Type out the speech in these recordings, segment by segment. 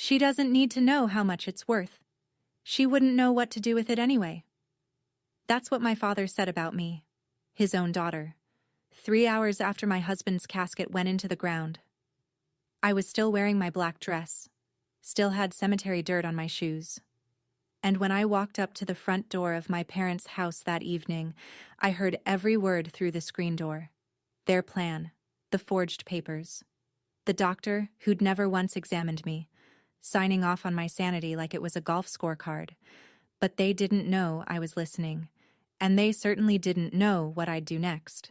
She doesn't need to know how much it's worth. She wouldn't know what to do with it anyway. That's what my father said about me, his own daughter, 3 hours after my husband's casket went into the ground. I was still wearing my black dress, still had cemetery dirt on my shoes. And when I walked up to the front door of my parents' house that evening, I heard every word through the screen door. Their plan, the forged papers. The doctor, who'd never once examined me, signing off on my sanity like it was a golf scorecard. But they didn't know I was listening, and they certainly didn't know what I'd do next.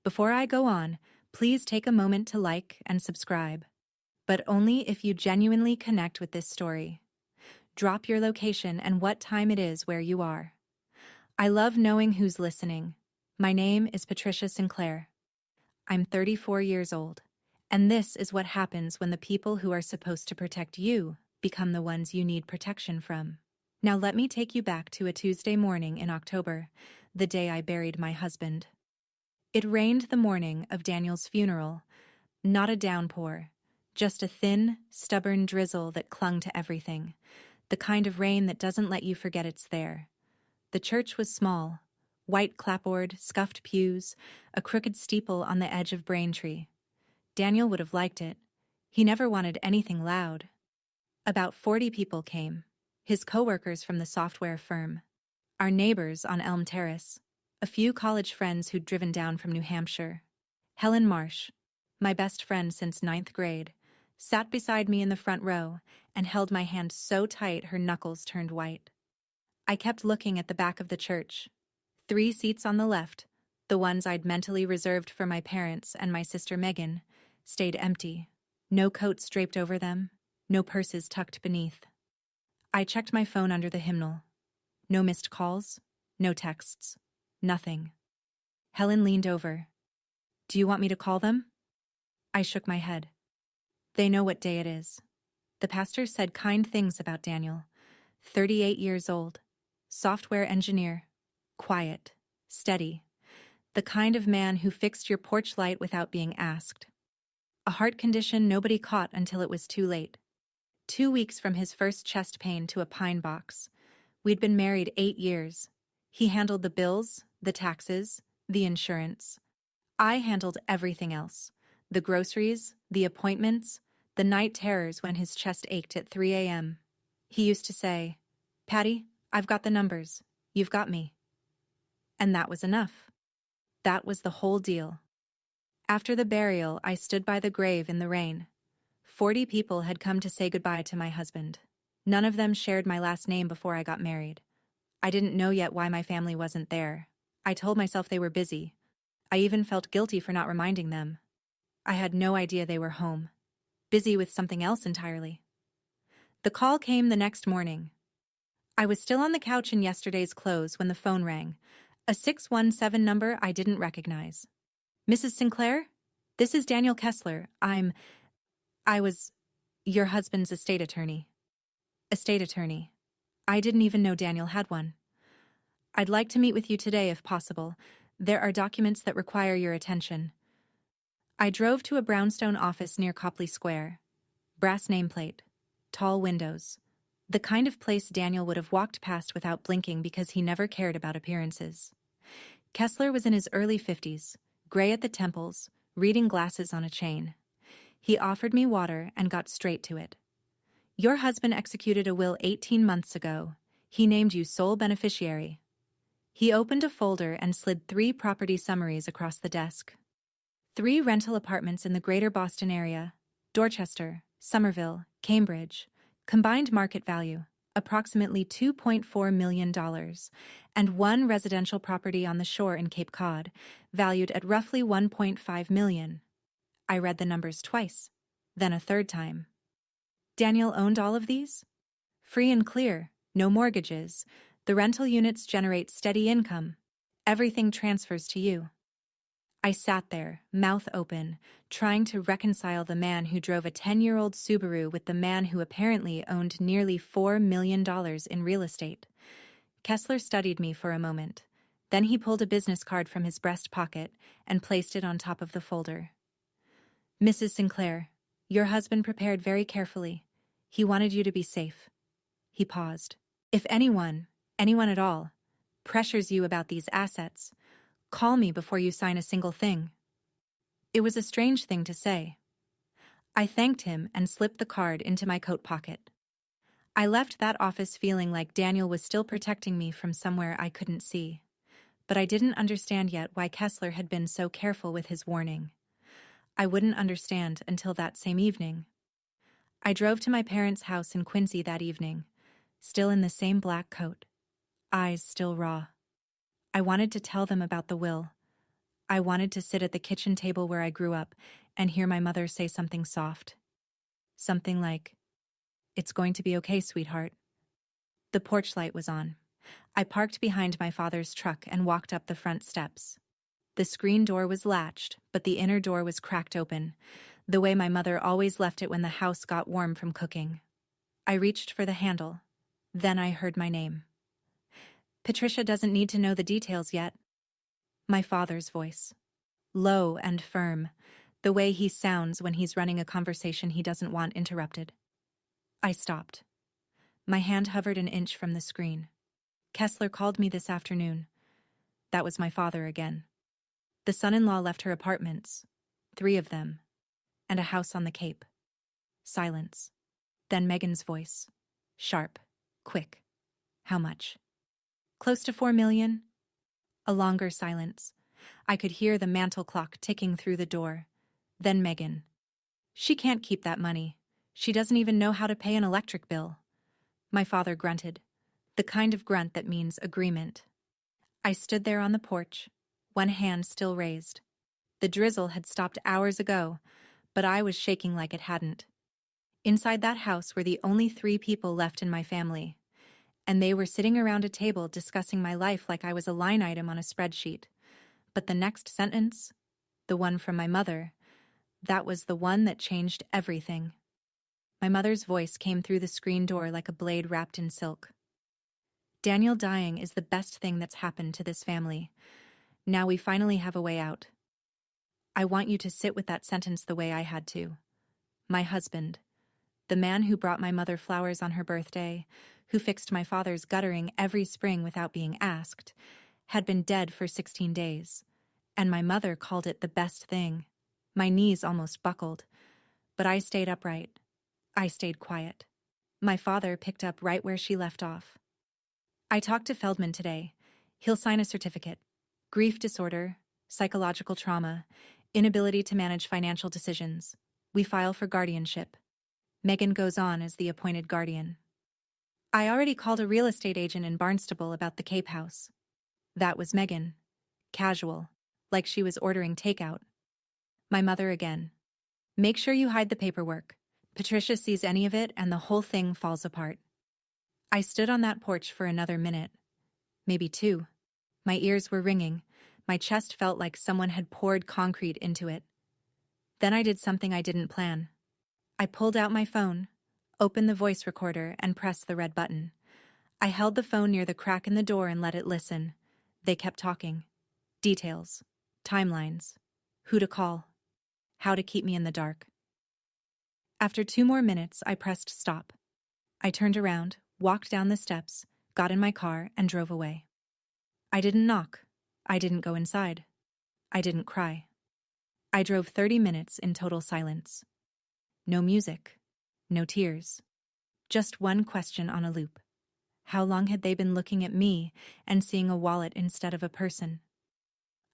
Before I go on, please take a moment to like and subscribe. But only if you genuinely connect with this story. Drop your location and what time it is where you are. I love knowing who's listening. My name is Patricia Sinclair. I'm 34 years old, and this is what happens when the people who are supposed to protect you become the ones you need protection from. Now let me take you back to a Tuesday morning in October, the day I buried my husband. It rained the morning of Daniel's funeral, not a downpour, just a thin, stubborn drizzle that clung to everything. The kind of rain that doesn't let you forget it's there. The church was small, white clapboard, scuffed pews, a crooked steeple on the edge of Braintree. Daniel would have liked it. He never wanted anything loud. About 40 people came, his co-workers from the software firm, our neighbors on Elm Terrace, a few college friends who'd driven down from New Hampshire. Helen Marsh, my best friend since 9th grade, sat beside me in the front row and held my hand so tight her knuckles turned white. I kept looking at the back of the church. 3 seats on the left, the ones I'd mentally reserved for my parents and my sister Megan, stayed empty. No coats draped over them, no purses tucked beneath. I checked my phone under the hymnal. No missed calls, no texts, nothing. Helen leaned over. "Do you want me to call them?" I shook my head. "They know what day it is." The pastor said kind things about Daniel. 38 years old, software engineer, quiet, steady, the kind of man who fixed your porch light without being asked. A heart condition nobody caught until it was too late. 2 weeks from his first chest pain to a pine box. We'd been married 8 years. He handled the bills, the taxes, the insurance. I handled everything else. The groceries, the appointments, the night terrors when his chest ached at 3 a.m. He used to say, "Patty, I've got the numbers. You've got me." And that was enough. That was the whole deal. After the burial, I stood by the grave in the rain. 40 people had come to say goodbye to my husband. None of them shared my last name before I got married. I didn't know yet why my family wasn't there. I told myself they were busy. I even felt guilty for not reminding them. I had no idea they were home. Busy with something else entirely. The call came the next morning. I was still on the couch in yesterday's clothes when the phone rang, a 617 number I didn't recognize. "Mrs. Sinclair? This is Daniel Kessler. I was your husband's estate attorney." Estate attorney. I didn't even know Daniel had one. "I'd like to meet with you today if possible. There are documents that require your attention." I drove to a brownstone office near Copley Square. Brass nameplate. Tall windows. The kind of place Daniel would have walked past without blinking because he never cared about appearances. Kessler was in his early 50s, gray at the temples, reading glasses on a chain. He offered me water and got straight to it. "Your husband executed a will 18 months ago. He named you sole beneficiary." He opened a folder and slid 3 property summaries across the desk. 3 rental apartments in the greater Boston area, Dorchester, Somerville, Cambridge, combined market value, approximately $2.4 million, and 1 residential property on the shore in Cape Cod, valued at roughly $1.5 million. I read the numbers twice, then a third time. Daniel owned all of these? Free and clear, no mortgages. The rental units generate steady income. Everything transfers to you. I sat there, mouth open, trying to reconcile the man who drove a 10-year-old Subaru with the man who apparently owned nearly $4 million in real estate. Kessler studied me for a moment. Then he pulled a business card from his breast pocket and placed it on top of the folder. "Mrs. Sinclair, your husband prepared very carefully. He wanted you to be safe. He paused. If anyone at all, pressures you about these assets, call me before you sign a single thing. It was a strange thing to say. I thanked him and slipped the card into my coat pocket. I left that office feeling like Daniel was still protecting me from somewhere I couldn't see. But I didn't understand yet why Kessler had been so careful with his warning. I wouldn't understand until that same evening. I drove to my parents' house in Quincy that evening, still in the same black coat, eyes still raw. I wanted to tell them about the will. I wanted to sit at the kitchen table where I grew up and hear my mother say something soft. Something like, "It's going to be okay, sweetheart." The porch light was on. I parked behind my father's truck and walked up the front steps. The screen door was latched, but the inner door was cracked open, the way my mother always left it when the house got warm from cooking. I reached for the handle. Then I heard my name. "Patricia doesn't need to know the details yet." My father's voice. Low and firm, the way he sounds when he's running a conversation he doesn't want interrupted. I stopped. My hand hovered an inch from the screen. "Kessler called me this afternoon." That was my father again. The son-in-law left her apartments, 3 of them, and a house on the Cape. Silence. Then Megan's voice. Sharp. Quick. "How much?" "Close to 4 million. A longer silence. I could hear the mantel clock ticking through the door. Then Megan. "She can't keep that money. She doesn't even know how to pay an electric bill." My father grunted. The kind of grunt that means agreement. I stood there on the porch, one hand still raised. The drizzle had stopped hours ago, but I was shaking like it hadn't. Inside that house were the only 3 people left in my family, and they were sitting around a table discussing my life like I was a line item on a spreadsheet. But the next sentence, the one from my mother, that was the one that changed everything. My mother's voice came through the screen door like a blade wrapped in silk. "Daniel dying is the best thing that's happened to this family. Now we finally have a way out." I want you to sit with that sentence the way I had to. My husband, the man who brought my mother flowers on her birthday, who fixed my father's guttering every spring without being asked, had been dead for 16 days, and my mother called it the best thing. My knees almost buckled, but I stayed upright. I stayed quiet. My father picked up right where she left off. "I talked to Feldman today. He'll sign a certificate. Grief disorder, psychological trauma, inability to manage financial decisions. We file for guardianship." Megan goes on as the appointed guardian. "I already called a real estate agent in Barnstable about the Cape House." That was Megan. Casual, like she was ordering takeout. My mother again. "Make sure you hide the paperwork. Patricia sees any of it and the whole thing falls apart." I stood on that porch for another minute. Maybe 2. My ears were ringing. My chest felt like someone had poured concrete into it. Then I did something I didn't plan. I pulled out my phone, opened the voice recorder, and pressed the red button. I held the phone near the crack in the door and let it listen. They kept talking. Details. Timelines. Who to call. How to keep me in the dark. After 2 more minutes, I pressed stop. I turned around, walked down the steps, got in my car, and drove away. I didn't knock. I didn't go inside. I didn't cry. I drove 30 minutes in total silence. No music. No tears. Just one question on a loop. How long had they been looking at me and seeing a wallet instead of a person?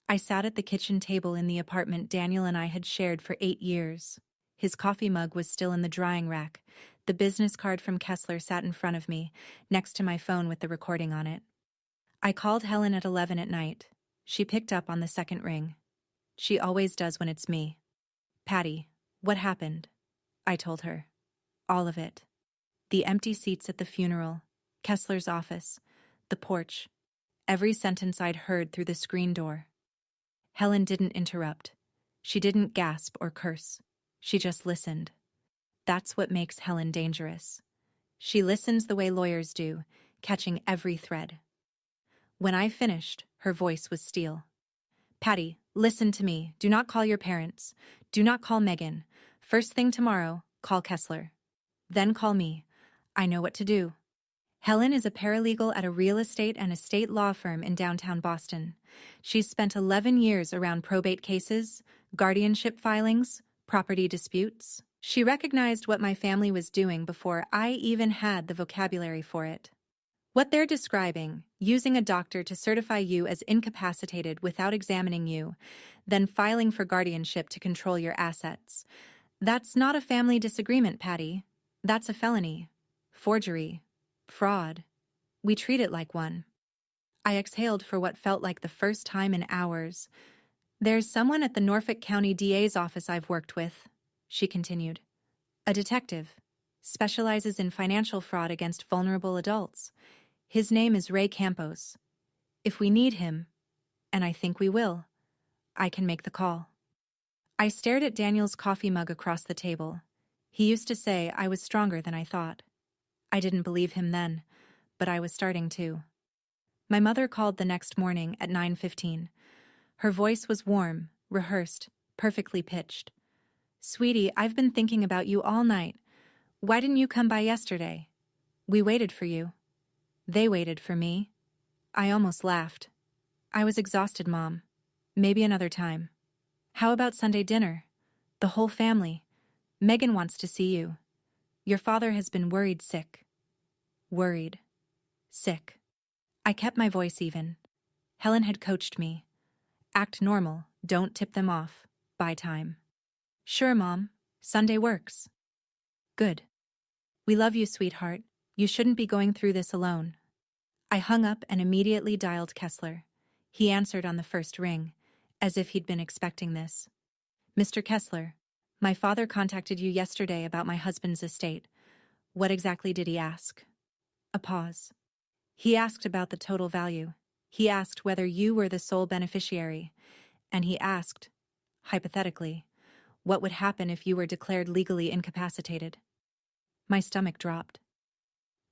I sat at the kitchen table in the apartment Daniel and I had shared for 8 years. His coffee mug was still in the drying rack. The business card from Kessler sat in front of me, next to my phone with the recording on it. I called Helen at 11 at night. She picked up on the second ring. She always does when it's me. "Patty, what happened?" I told her. All of it. The empty seats at the funeral, Kessler's office, the porch, every sentence I'd heard through the screen door. Helen didn't interrupt. She didn't gasp or curse. She just listened. That's what makes Helen dangerous. She listens the way lawyers do, catching every thread. When I finished, her voice was steel. "Patty, listen to me. Do not call your parents. Do not call Megan. First thing tomorrow, call Kessler." Then call me. I know what to do. Helen is a paralegal at a real estate and estate law firm in downtown Boston. She's spent 11 years around probate cases, guardianship filings, property disputes. She recognized what my family was doing before I even had the vocabulary for it. What they're describing, using a doctor to certify you as incapacitated without examining you, then filing for guardianship to control your assets. That's not a family disagreement, Patty. That's a felony. Forgery. Fraud. We treat it like one. I exhaled for what felt like the first time in hours. There's someone at the Norfolk County DA's office I've worked with, she continued. A detective. Specializes in financial fraud against vulnerable adults. His name is Ray Campos. If we need him, and I think we will, I can make the call. I stared at Daniel's coffee mug across the table. He used to say I was stronger than I thought. I didn't believe him then, but I was starting to. My mother called the next morning at 9:15. Her voice was warm, rehearsed, perfectly pitched. Sweetie, I've been thinking about you all night. Why didn't you come by yesterday? We waited for you. They waited for me. I almost laughed. I was exhausted, Mom. Maybe another time. How about Sunday dinner? The whole family. Megan wants to see you. Your father has been worried sick. Worried. Sick. I kept my voice even. Helen had coached me. Act normal, don't tip them off. Buy time. Sure, Mom. Sunday works. Good. We love you, sweetheart. You shouldn't be going through this alone. I hung up and immediately dialed Kessler. He answered on the first ring, as if he'd been expecting this. Mr. Kessler, my father contacted you yesterday about my husband's estate. What exactly did he ask? A pause. He asked about the total value. He asked whether you were the sole beneficiary. And he asked, hypothetically, what would happen if you were declared legally incapacitated? My stomach dropped.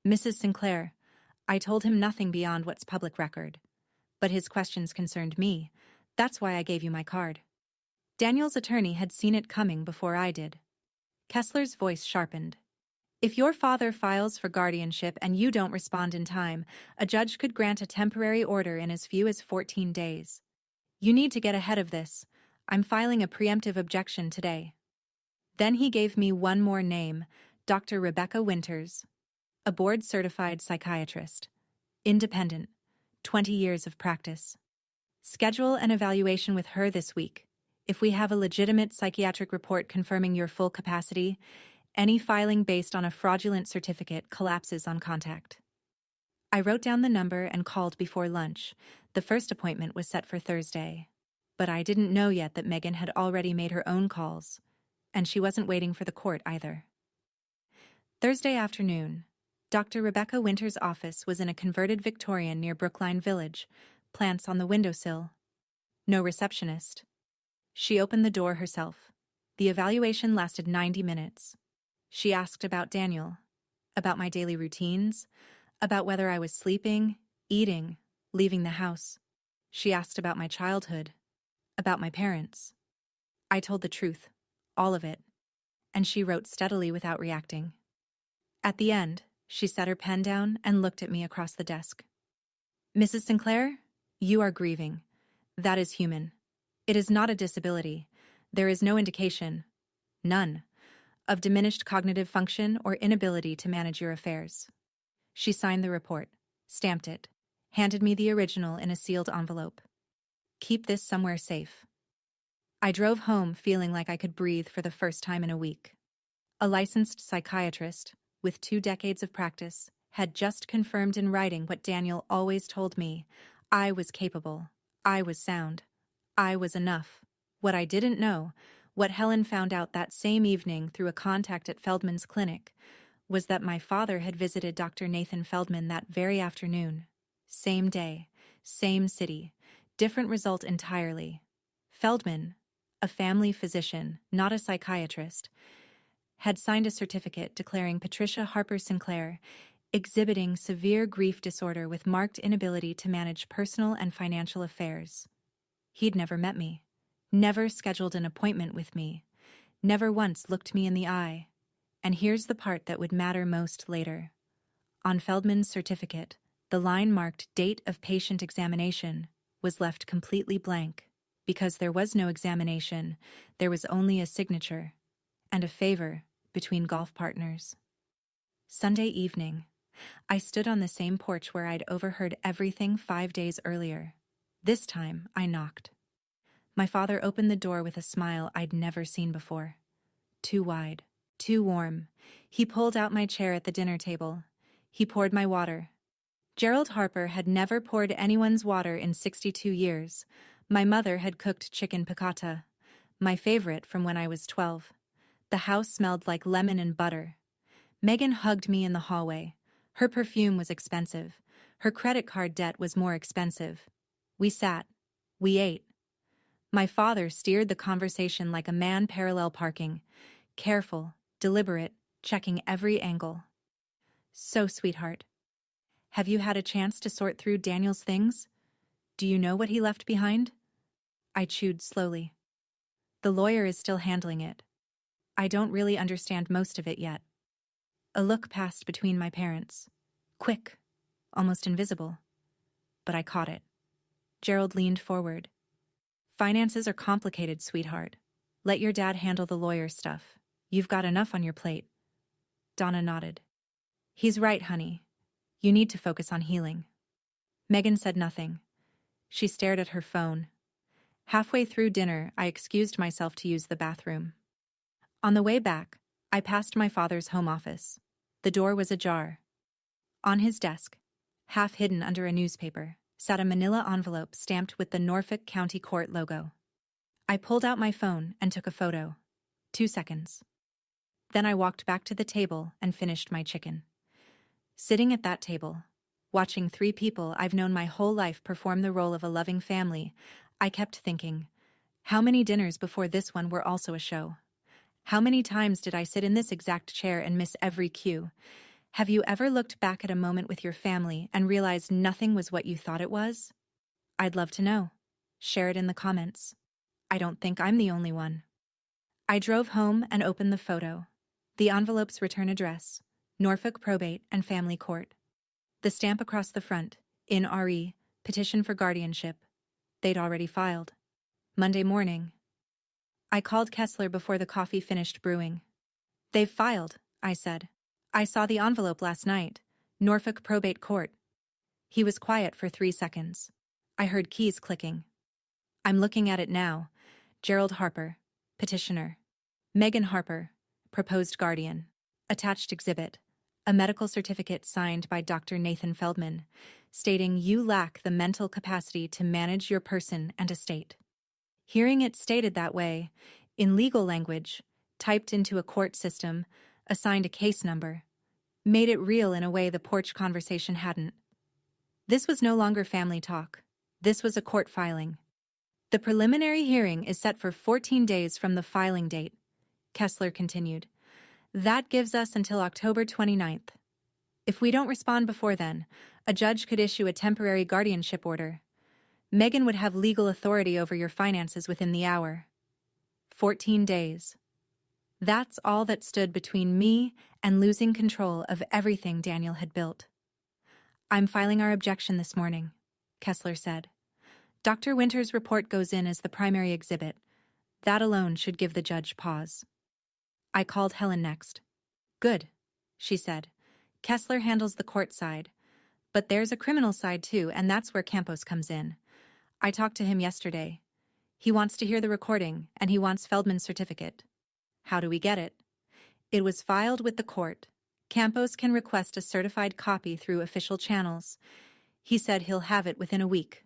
Mrs. Sinclair, I told him nothing beyond what's public record. But his questions concerned me. That's why I gave you my card. Daniel's attorney had seen it coming before I did. Kessler's voice sharpened. If your father files for guardianship and you don't respond in time, a judge could grant a temporary order in as few as 14 days. You need to get ahead of this. I'm filing a preemptive objection today. Then he gave me one more name, Dr. Rebecca Winters, a board-certified psychiatrist. Independent. 20 years of practice. Schedule an evaluation with her this week. If we have a legitimate psychiatric report confirming your full capacity, any filing based on a fraudulent certificate collapses on contact. I wrote down the number and called before lunch. The first appointment was set for Thursday. But I didn't know yet that Megan had already made her own calls, and she wasn't waiting for the court either. Thursday afternoon, Dr. Rebecca Winters' office was in a converted Victorian near Brookline Village, plants on the windowsill. No receptionist. She opened the door herself. The evaluation lasted 90 minutes. She asked about Daniel, about my daily routines, about whether I was sleeping, eating, leaving the house. She asked about my childhood, about my parents. I told the truth, all of it, and she wrote steadily without reacting. At the end, she set her pen down and looked at me across the desk. Mrs. Sinclair, you are grieving. That is human. It is not a disability. There is no indication, none, of diminished cognitive function or inability to manage your affairs. She signed the report, stamped it, handed me the original in a sealed envelope. Keep this somewhere safe. I drove home feeling like I could breathe for the first time in a week. A licensed psychiatrist, with 2 decades of practice, had just confirmed in writing what Daniel always told me. I was capable. I was sound. I was enough. What I didn't know, what Helen found out that same evening through a contact at Feldman's clinic, was that my father had visited Dr. Nathan Feldman that very afternoon. Same day, same city, different result entirely. Feldman, a family physician, not a psychiatrist, had signed a certificate declaring Patricia Harper Sinclair exhibiting severe grief disorder with marked inability to manage personal and financial affairs. He'd never met me, never scheduled an appointment with me, never once looked me in the eye, And here's the part that would matter most later. On Feldman's certificate, the line marked Date of Patient Examination was left completely blank. Because there was no examination, there was only a signature and a favor between golf partners. Sunday evening, I stood on the same porch where I'd overheard everything 5 days earlier. This time, I knocked. My father opened the door with a smile I'd never seen before. Too wide, too warm. He pulled out my chair at the dinner table. He poured my water. Gerald Harper had never poured anyone's water in 62 years. My mother had cooked chicken piccata, my favorite from when I was 12. The house smelled like lemon and butter. Megan hugged me in the hallway. Her perfume was expensive. Her credit card debt was more expensive. We sat. We ate. My father steered the conversation like a man parallel parking, careful, deliberate, checking every angle. So, sweetheart, have you had a chance to sort through Daniel's things? Do you know what he left behind? I chewed slowly. The lawyer is still handling it. I don't really understand most of it yet. A look passed between my parents. Quick, almost invisible. But I caught it. Gerald leaned forward. Finances are complicated, sweetheart. Let your dad handle the lawyer stuff. You've got enough on your plate. Donna nodded. He's right, honey. You need to focus on healing. Megan said nothing. She stared at her phone. Halfway through dinner, I excused myself to use the bathroom. On the way back, I passed my father's home office. The door was ajar. On his desk, half hidden under a newspaper, sat a manila envelope stamped with the Norfolk County Court logo. I pulled out my phone and took a photo. 2 seconds. Then I walked back to the table and finished my chicken. Sitting at that table, watching 3 people I've known my whole life perform the role of a loving family, I kept thinking, how many dinners before this one were also a show? How many times did I sit in this exact chair and miss every cue? Have you ever looked back at a moment with your family and realized nothing was what you thought it was? I'd love to know. Share it in the comments. I don't think I'm the only one. I drove home and opened the photo. The envelope's return address, Norfolk Probate and Family Court. The stamp across the front, in RE, petition for guardianship. They'd already filed. Monday morning. I called Kessler before the coffee finished brewing. They've filed, I said. I saw the envelope last night. Norfolk Probate Court. He was quiet for 3 seconds. I heard keys clicking. I'm looking at it now. Gerald Harper, petitioner. Megan Harper, proposed guardian. Attached exhibit. A medical certificate signed by Dr. Nathan Feldman, stating you lack the mental capacity to manage your person and estate. Hearing it stated that way, in legal language, typed into a court system, assigned a case number, made it real in a way the porch conversation hadn't. This was no longer family talk. This was a court filing. The preliminary hearing is set for 14 days from the filing date, Kessler continued. That gives us until October 29th. If we don't respond before then, a judge could issue a temporary guardianship order. Megan would have legal authority over your finances within the hour. 14 days. That's all that stood between me and losing control of everything Daniel had built. I'm filing our objection this morning, Kessler said. Dr. Winter's report goes in as the primary exhibit. That alone should give the judge pause. I called Helen next. Good, she said. Kessler handles the court side. But there's a criminal side too, and that's where Campos comes in. I talked to him yesterday. He wants to hear the recording, and he wants Feldman's certificate. How do we get it? It was filed with the court. Campos can request a certified copy through official channels. He said he'll have it within a week.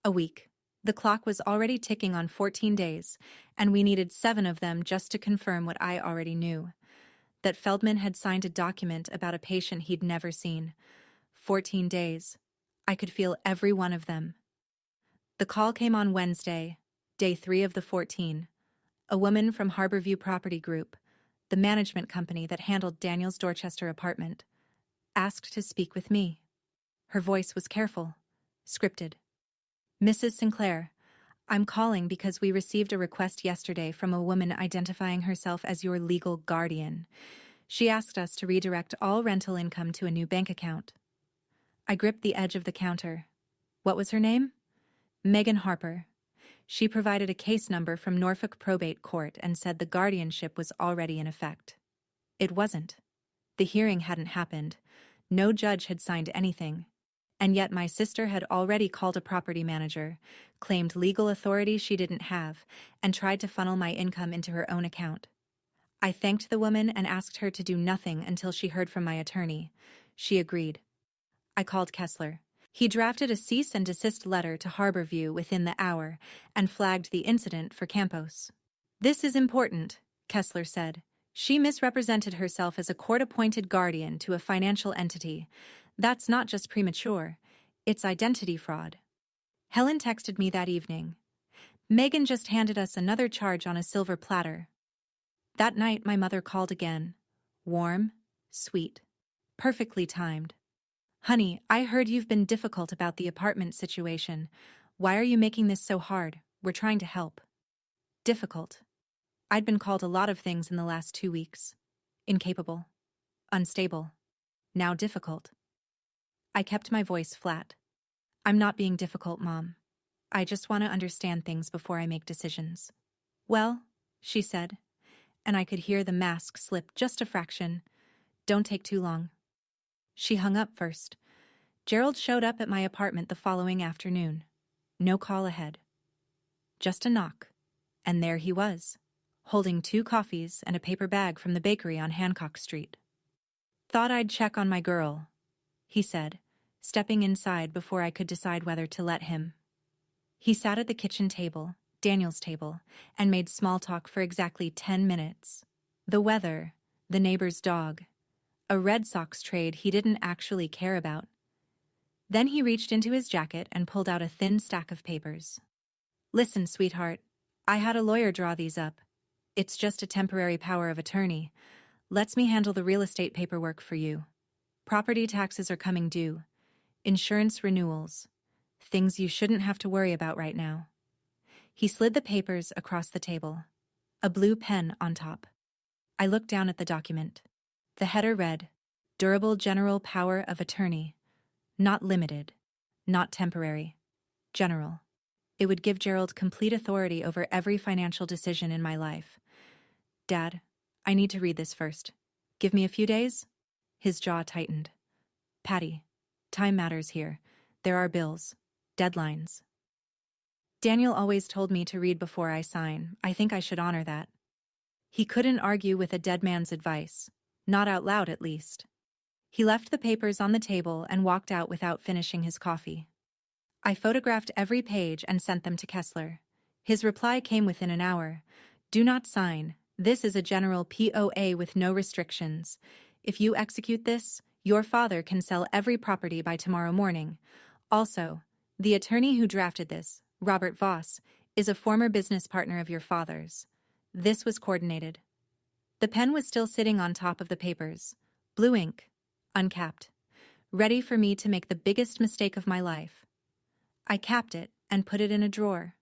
A week. The clock was already ticking on 14 days, and we needed 7 of them just to confirm what I already knew. That Feldman had signed a document about a patient he'd never seen. 14 days. I could feel every one of them. The call came on Wednesday, day 3 of the 14. A woman from Harborview Property Group, the management company that handled Daniel's Dorchester apartment, asked to speak with me. Her voice was careful, scripted. Mrs. Sinclair, I'm calling because we received a request yesterday from a woman identifying herself as your legal guardian. She asked us to redirect all rental income to a new bank account. I gripped the edge of the counter. What was her name? Megan Harper. She provided a case number from Norfolk Probate Court and said the guardianship was already in effect. It wasn't. The hearing hadn't happened. No judge had signed anything. And yet my sister had already called a property manager, claimed legal authority she didn't have, and tried to funnel my income into her own account. I thanked the woman and asked her to do nothing until she heard from my attorney. She agreed. I called Kessler. He drafted a cease and desist letter to Harborview within the hour and flagged the incident for Campos. This is important, Kessler said. She misrepresented herself as a court-appointed guardian to a financial entity. That's not just premature, it's identity fraud. Helen texted me that evening. Megan just handed us another charge on a silver platter. That night my mother called again. Warm, sweet, perfectly timed. Honey, I heard you've been difficult about the apartment situation. Why are you making this so hard? We're trying to help. Difficult. I'd been called a lot of things in the last 2 weeks. Incapable. Unstable. Now difficult. I kept my voice flat. I'm not being difficult, Mom. I just want to understand things before I make decisions. Well, she said, and I could hear the mask slip just a fraction. Don't take too long. She hung up first. Gerald showed up at my apartment the following afternoon. No call ahead. Just a knock. And there he was, holding 2 coffees and a paper bag from the bakery on Hancock Street. Thought I'd check on my girl, he said, stepping inside before I could decide whether to let him. He sat at the kitchen table, Daniel's table, and made small talk for exactly 10 minutes. The weather, the neighbor's dog, a Red Sox trade he didn't actually care about. Then he reached into his jacket and pulled out a thin stack of papers. Listen, sweetheart, I had a lawyer draw these up. It's just a temporary power of attorney. Lets me handle the real estate paperwork for you. Property taxes are coming due. Insurance renewals. Things you shouldn't have to worry about right now. He slid the papers across the table. A blue pen on top. I looked down at the document. The header read, Durable General Power of Attorney. Not limited. Not temporary. General. It would give Gerald complete authority over every financial decision in my life. Dad, I need to read this first. Give me a few days? His jaw tightened. Patty, time matters here. There are bills. Deadlines. Daniel always told me to read before I sign. I think I should honor that. He couldn't argue with a dead man's advice. Not out loud, at least. He left the papers on the table and walked out without finishing his coffee. I photographed every page and sent them to Kessler. His reply came within an hour. Do not sign. This is a general POA with no restrictions. If you execute this, your father can sell every property by tomorrow morning. Also, the attorney who drafted this, Robert Voss, is a former business partner of your father's. This was coordinated. The pen was still sitting on top of the papers. Blue ink, uncapped. Ready for me to make the biggest mistake of my life. I capped it and put it in a drawer.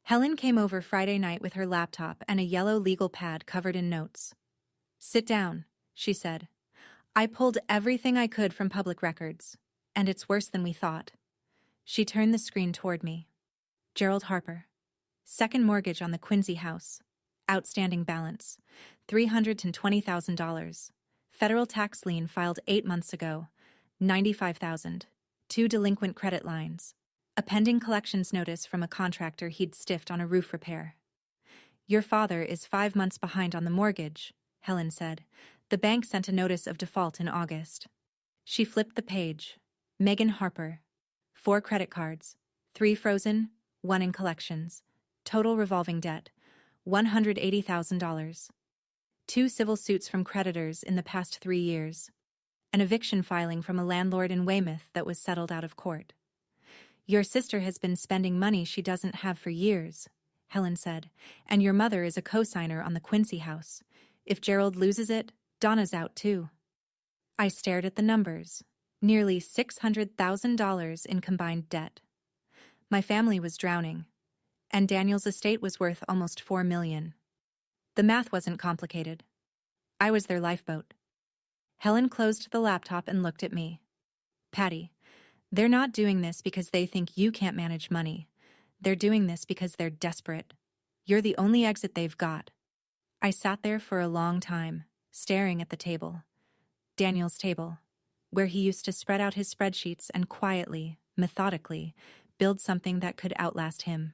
Helen came over Friday night with her laptop and a yellow legal pad covered in notes. Sit down, she said. I pulled everything I could from public records, and it's worse than we thought. She turned the screen toward me. Gerald Harper. Second mortgage on the Quincy house. Outstanding balance, $320,000. Federal tax lien filed 8 months ago, $95,000. 2 delinquent credit lines. A pending collections notice from a contractor he'd stiffed on a roof repair. Your father is 5 months behind on the mortgage, Helen said. The bank sent a notice of default in August. She flipped the page. Megan Harper. 4 credit cards. 3 frozen, 1 in collections. Total revolving debt, $180,000. 2 civil suits from creditors in the past 3 years. An eviction filing from a landlord in Weymouth that was settled out of court. Your sister has been spending money she doesn't have for years, Helen said, and your mother is a co-signer on the Quincy house. If Gerald loses it, Donna's out too. I stared at the numbers. Nearly $600,000 in combined debt. My family was drowning. And Daniel's estate was worth almost $4 million. The math wasn't complicated. I was their lifeboat. Helen closed the laptop and looked at me. Patty, they're not doing this because they think you can't manage money. They're doing this because they're desperate. You're the only exit they've got. I sat there for a long time, staring at the table. Daniel's table, where he used to spread out his spreadsheets and quietly, methodically, build something that could outlast him.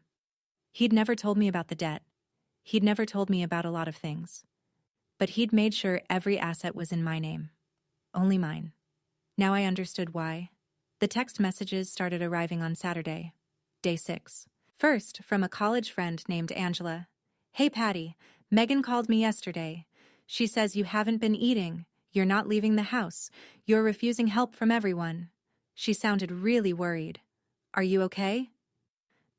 He'd never told me about the debt. He'd never told me about a lot of things. But he'd made sure every asset was in my name. Only mine. Now I understood why. The text messages started arriving on Saturday, day 6. First, from a college friend named Angela. Hey Patty, Megan called me yesterday. She says you haven't been eating, you're not leaving the house, you're refusing help from everyone. She sounded really worried. Are you okay?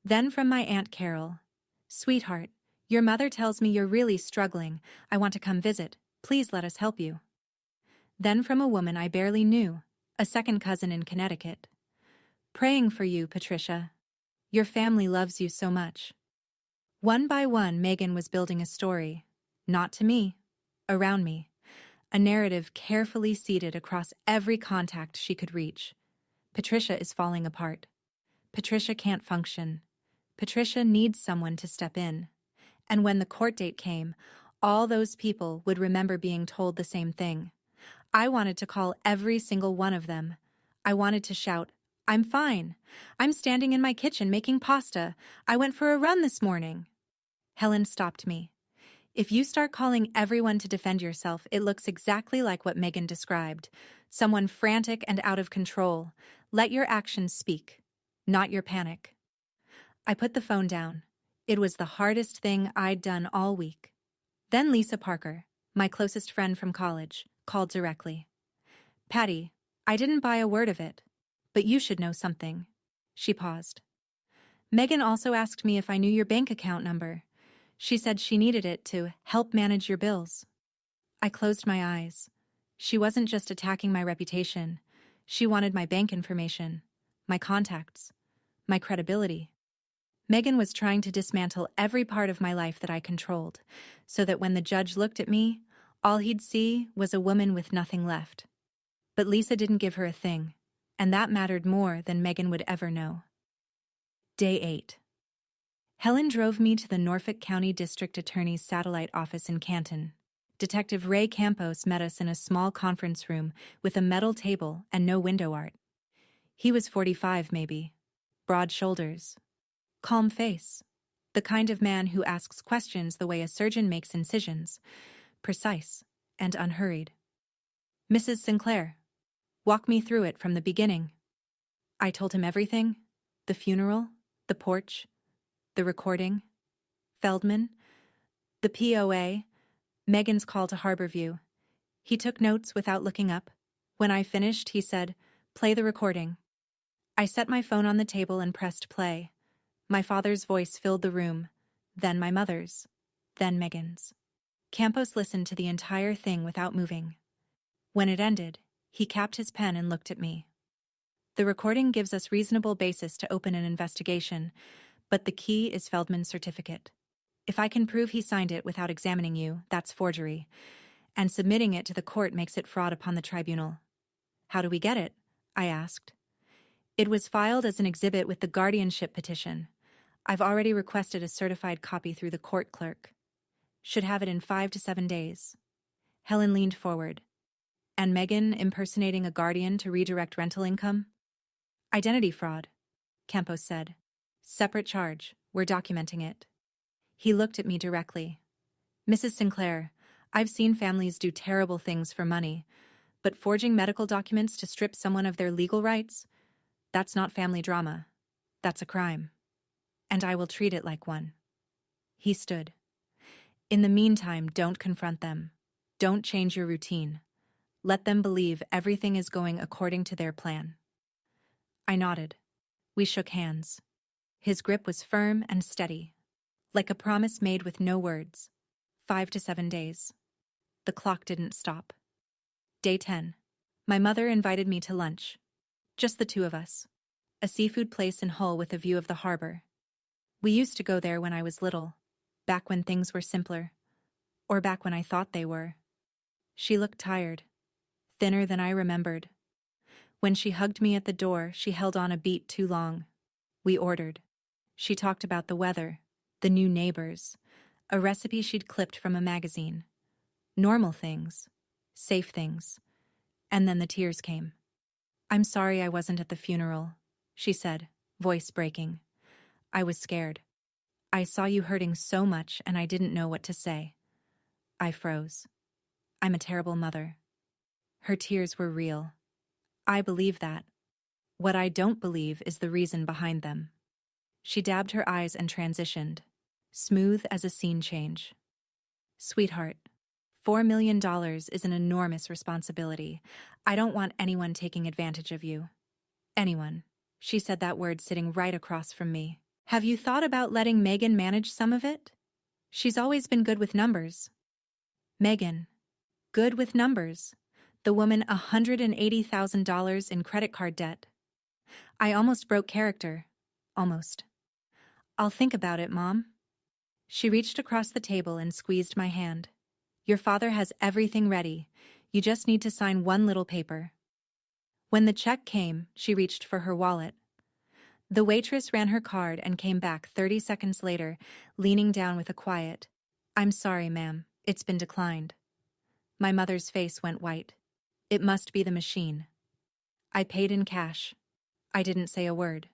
Then from my Aunt Carol. Sweetheart, your mother tells me you're really struggling. I want to come visit. Please let us help you. Then from a woman I barely knew, a second cousin in Connecticut. Praying for you, Patricia. Your family loves you so much. One by one, Megan was building a story. Not to me. Around me. A narrative carefully seeded across every contact she could reach. Patricia is falling apart. Patricia can't function. Patricia needs someone to step in. And when the court date came, all those people would remember being told the same thing. I wanted to call every single one of them. I wanted to shout, I'm fine. I'm standing in my kitchen making pasta. I went for a run this morning. Helen stopped me. If you start calling everyone to defend yourself, it looks exactly like what Megan described. Someone frantic and out of control. Let your actions speak, not your panic. I put the phone down. It was the hardest thing I'd done all week. Then Lisa Parker, my closest friend from college, called directly. Patty, I didn't buy a word of it, but you should know something. She paused. Megan also asked me if I knew your bank account number. She said she needed it to help manage your bills. I closed my eyes. She wasn't just attacking my reputation. She wanted my bank information, my contacts, my credibility. Megan was trying to dismantle every part of my life that I controlled, so that when the judge looked at me, all he'd see was a woman with nothing left. But Lisa didn't give her a thing, and that mattered more than Megan would ever know. Day 8. Helen drove me to the Norfolk County District Attorney's satellite office in Canton. Detective Ray Campos met us in a small conference room with a metal table and no window art. He was 45 maybe. Broad shoulders. Calm face. The kind of man who asks questions the way a surgeon makes incisions. Precise and unhurried. Mrs. Sinclair, walk me through it from the beginning. I told him everything. The funeral, the porch, the recording, Feldman, the POA, Megan's call to Harborview. He took notes without looking up. When I finished, he said, "Play the recording." I set my phone on the table and pressed play. My father's voice filled the room, then my mother's, then Megan's. Campos listened to the entire thing without moving. When it ended, he capped his pen and looked at me. The recording gives us reasonable basis to open an investigation, but the key is Feldman's certificate. If I can prove he signed it without examining you, that's forgery, and submitting it to the court makes it fraud upon the tribunal. How do we get it? I asked. It was filed as an exhibit with the guardianship petition. I've already requested a certified copy through the court clerk. Should have it in 5 to 7 days. Helen leaned forward. And Megan impersonating a guardian to redirect rental income? Identity fraud, Campos said. Separate charge. We're documenting it. He looked at me directly. Mrs. Sinclair, I've seen families do terrible things for money, but forging medical documents to strip someone of their legal rights? That's not family drama. That's a crime. And I will treat it like one. He stood. In the meantime, don't confront them. Don't change your routine. Let them believe everything is going according to their plan. I nodded. We shook hands. His grip was firm and steady, like a promise made with no words. 5 to 7 days. The clock didn't stop. Day 10. My mother invited me to lunch. Just the two of us. A seafood place in Hull with a view of the harbor. We used to go there when I was little, back when things were simpler, or back when I thought they were. She looked tired, thinner than I remembered. When she hugged me at the door, she held on a beat too long. We ordered. She talked about the weather, the new neighbors, a recipe she'd clipped from a magazine. Normal things, safe things. And then the tears came. "I'm sorry I wasn't at the funeral," she said, voice breaking. "I was scared. I saw you hurting so much and I didn't know what to say." I froze. I'm a terrible mother. Her tears were real. I believe that. What I don't believe is the reason behind them. She dabbed her eyes and transitioned, smooth as a scene change. "Sweetheart, $4 million is an enormous responsibility. I don't want anyone taking advantage of you." Anyone. She said that word sitting right across from me. "Have you thought about letting Megan manage some of it? She's always been good with numbers." Megan. Good with numbers. The woman $180,000 in credit card debt. I almost broke character. Almost. "I'll think about it, Mom." She reached across the table and squeezed my hand. "Your father has everything ready. You just need to sign one little paper." When the check came, she reached for her wallet. The waitress ran her card and came back 30 seconds later, leaning down with a quiet, "I'm sorry, ma'am, it's been declined." My mother's face went white. It must be the machine. I paid in cash. I didn't say a word.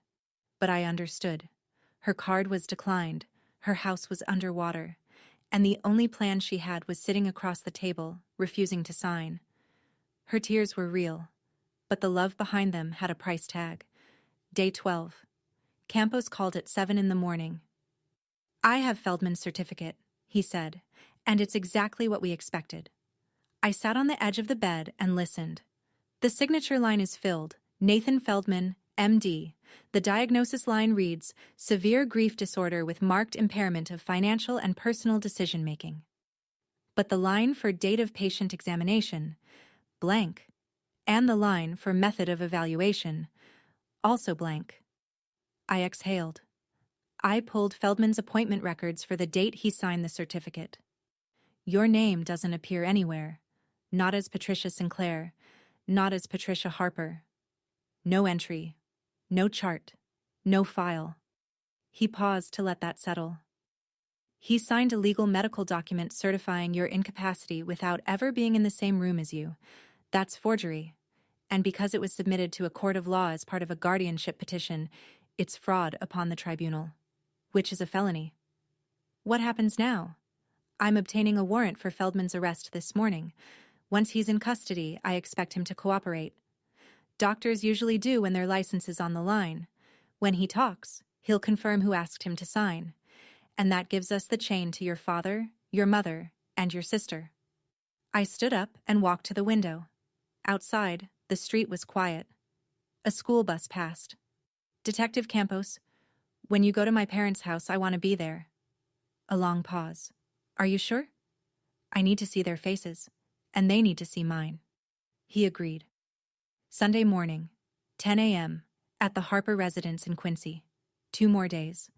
But I understood. Her card was declined, her house was underwater, and the only plan she had was sitting across the table, refusing to sign. Her tears were real, but the love behind them had a price tag. Day 12. Campos called at 7 in the morning. "I have Feldman's certificate," he said, "and it's exactly what we expected." I sat on the edge of the bed and listened. The signature line is filled, Nathan Feldman, MD. The diagnosis line reads, "Severe grief disorder with marked impairment of financial and personal decision-making." But the line for date of patient examination, blank, and the line for method of evaluation, also blank. I exhaled. I pulled Feldman's appointment records for the date he signed the certificate. "Your name doesn't appear anywhere. Not as Patricia Sinclair, not as Patricia Harper. No entry, no chart, no file." He paused to let that settle. "He signed a legal medical document certifying your incapacity without ever being in the same room as you. That's forgery. And because it was submitted to a court of law as part of a guardianship petition, it's fraud upon the tribunal, which is a felony." "What happens now?" "I'm obtaining a warrant for Feldman's arrest this morning. Once he's in custody, I expect him to cooperate. Doctors usually do when their license is on the line. When he talks, he'll confirm who asked him to sign. And that gives us the chain to your father, your mother, and your sister." I stood up and walked to the window. Outside, the street was quiet. A school bus passed. "Detective Campos, when you go to my parents' house, I want to be there." A long pause. "Are you sure?" "I need to see their faces, and they need to see mine." He agreed. Sunday morning, 10 a.m., at the Harper residence in Quincy. 2 more days.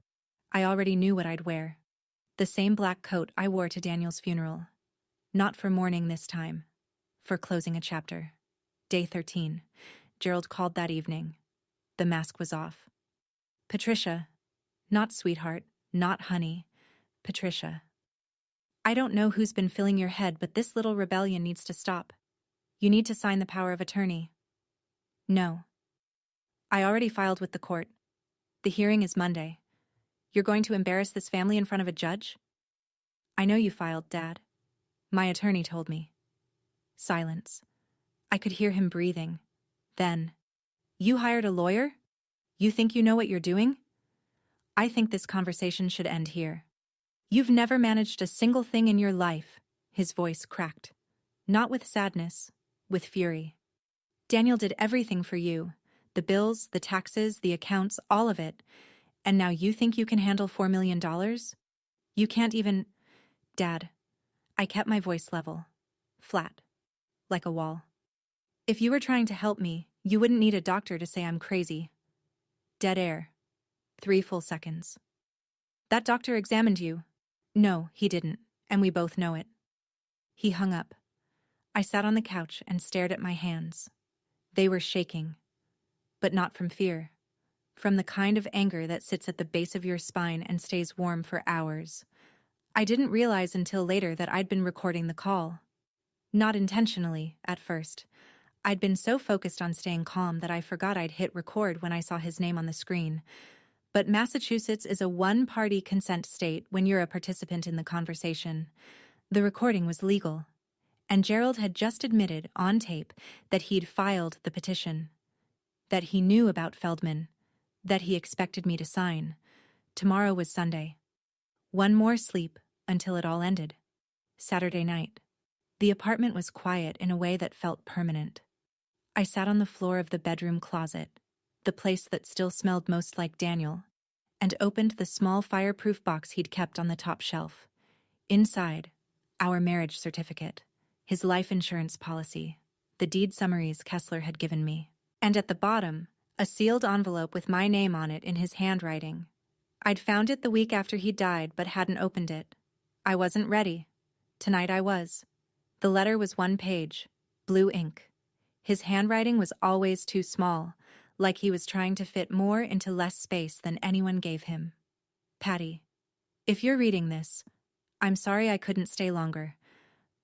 I already knew what I'd wear. The same black coat I wore to Daniel's funeral. Not for mourning this time. For closing a chapter. Day 13. Gerald called that evening. The mask was off. "Patricia." Not sweetheart, not honey. Patricia. "I don't know who's been filling your head, but this little rebellion needs to stop. You need to sign the power of attorney." "No." "I already filed with the court. The hearing is Monday. You're going to embarrass this family in front of a judge?" "I know you filed, Dad. My attorney told me." Silence. I could hear him breathing. Then, "You hired a lawyer? You think you know what you're doing?" "I think this conversation should end here. You've never managed a single thing in your life." His voice cracked. Not with sadness, with fury. "Daniel did everything for you. The bills, the taxes, the accounts, all of it. And now you think you can handle $4 million? You can't even—" "Dad." I kept my voice level. Flat. Like a wall. "If you were trying to help me, you wouldn't need a doctor to say I'm crazy." Dead air. 3 full seconds. That doctor examined you. No, he didn't, and we both know it. He hung up. I sat on the couch and stared at my hands. They were shaking. But not from fear. From the kind of anger that sits at the base of your spine and stays warm for hours. I didn't realize until later that I'd been recording the call. Not intentionally, at first. I'd been so focused on staying calm that I forgot I'd hit record when I saw his name on the screen. But Massachusetts is a one-party consent state when you're a participant in the conversation. The recording was legal. And Gerald had just admitted, on tape, that he'd filed the petition. That he knew about Feldman. That he expected me to sign. Tomorrow was Sunday. One more sleep until it all ended. Saturday night. The apartment was quiet in a way that felt permanent. I sat on the floor of the bedroom closet, the place that still smelled most like Daniel, and opened the small fireproof box he'd kept on the top shelf. Inside, our marriage certificate, his life insurance policy, the deed summaries Kessler had given me, and at the bottom, a sealed envelope with my name on it in his handwriting. I'd found it the week after he died but hadn't opened it. I wasn't ready. Tonight I was. The letter was one page, blue ink. His handwriting was always too small, like he was trying to fit more into less space than anyone gave him. Patty, if you're reading this, I'm sorry I couldn't stay longer,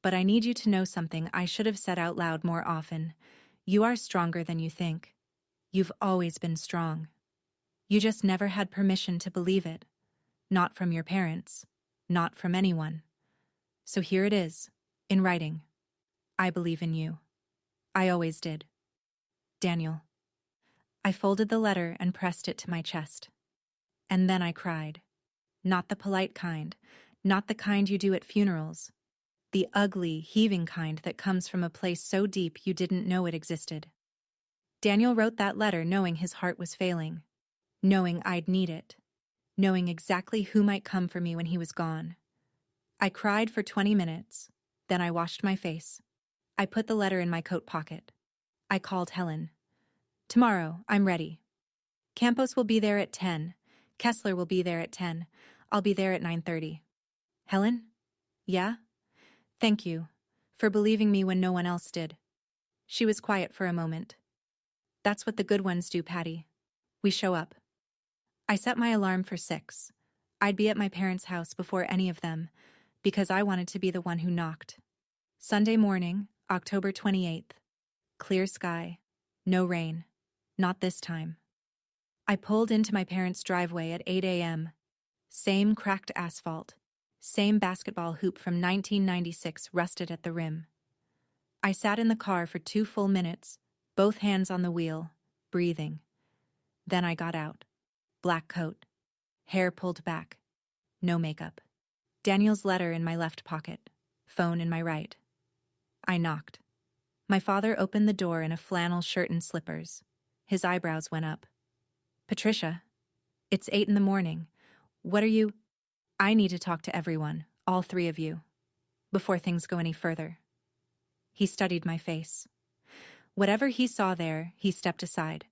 but I need you to know something I should have said out loud more often. You are stronger than you think. You've always been strong. You just never had permission to believe it. Not from your parents. Not from anyone. So here it is, in writing. I believe in you. I always did. Daniel. I folded the letter and pressed it to my chest. And then I cried. Not the polite kind, not the kind you do at funerals. The ugly, heaving kind that comes from a place so deep you didn't know it existed. Daniel wrote that letter knowing his heart was failing, knowing I'd need it, knowing exactly who might come for me when he was gone. I cried for 20 minutes, then I washed my face. I put the letter in my coat pocket. I called Helen. Tomorrow, I'm ready. Campos will be there at 10. Kessler will be there at 10. I'll be there at 9:30. Helen? Yeah? Thank you, for believing me when no one else did. She was quiet for a moment. That's what the good ones do, Patty. We show up. I set my alarm for 6. I'd be at my parents' house before any of them, because I wanted to be the one who knocked. Sunday morning, October 28th. Clear sky. No rain. Not this time. I pulled into my parents' driveway at 8 a.m. Same cracked asphalt. Same basketball hoop from 1996 rusted at the rim. I sat in the car for 2 full minutes, both hands on the wheel, breathing. Then I got out. Black coat. Hair pulled back. No makeup. Daniel's letter in my left pocket. Phone in my right. I knocked. My father opened the door in a flannel shirt and slippers. His eyebrows went up. Patricia, it's 8 in the morning. What are you? I need to talk to everyone, all 3 of you, before things go any further. He studied my face. Whatever he saw there, he stepped aside.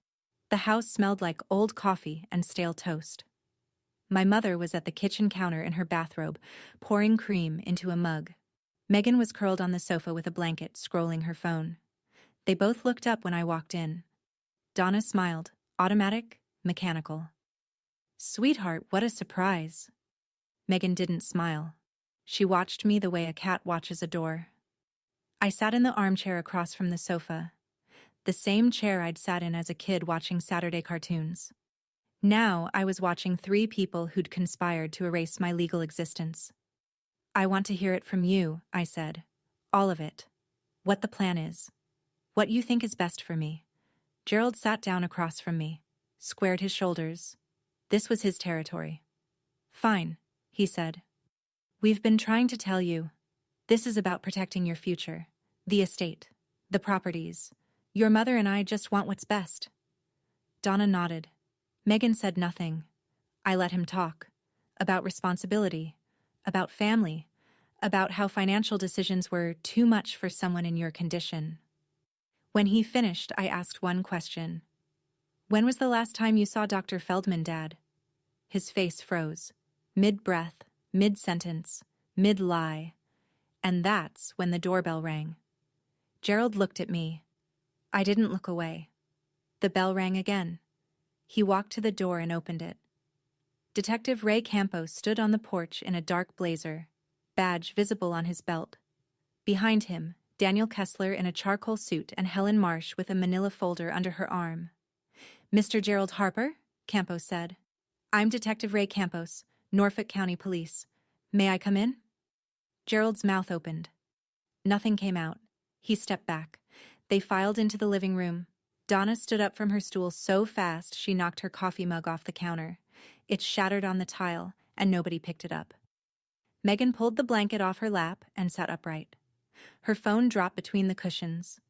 The house smelled like old coffee and stale toast. My mother was at the kitchen counter in her bathrobe, pouring cream into a mug. Megan was curled on the sofa with a blanket, scrolling her phone. They both looked up when I walked in. Donna smiled, automatic, mechanical. Sweetheart, what a surprise. Megan didn't smile. She watched me the way a cat watches a door. I sat in the armchair across from the sofa, the same chair I'd sat in as a kid watching Saturday cartoons. Now I was watching 3 people who'd conspired to erase my legal existence. I want to hear it from you, I said. All of it. What the plan is. What you think is best for me. Gerald sat down across from me, squared his shoulders. This was his territory. Fine, he said. We've been trying to tell you. This is about protecting your future, the estate, the properties. Your mother and I just want what's best. Donna nodded. Megan said nothing. I let him talk. About responsibility. About family. About how financial decisions were too much for someone in your condition. When he finished, I asked one question. When was the last time you saw Dr. Feldman, Dad? His face froze. Mid-breath, mid-sentence, mid-lie. And that's when the doorbell rang. Gerald looked at me. I didn't look away. The bell rang again. He walked to the door and opened it. Detective Ray Campos stood on the porch in a dark blazer, badge visible on his belt. Behind him, Daniel Kessler in a charcoal suit and Helen Marsh with a manila folder under her arm. "Mr. Gerald Harper?" Campos said. "I'm Detective Ray Campos, Norfolk County Police. May I come in?" Gerald's mouth opened. Nothing came out. He stepped back. They filed into the living room. Donna stood up from her stool so fast she knocked her coffee mug off the counter. It shattered on the tile, and nobody picked it up. Megan pulled the blanket off her lap and sat upright. Her phone dropped between the cushions.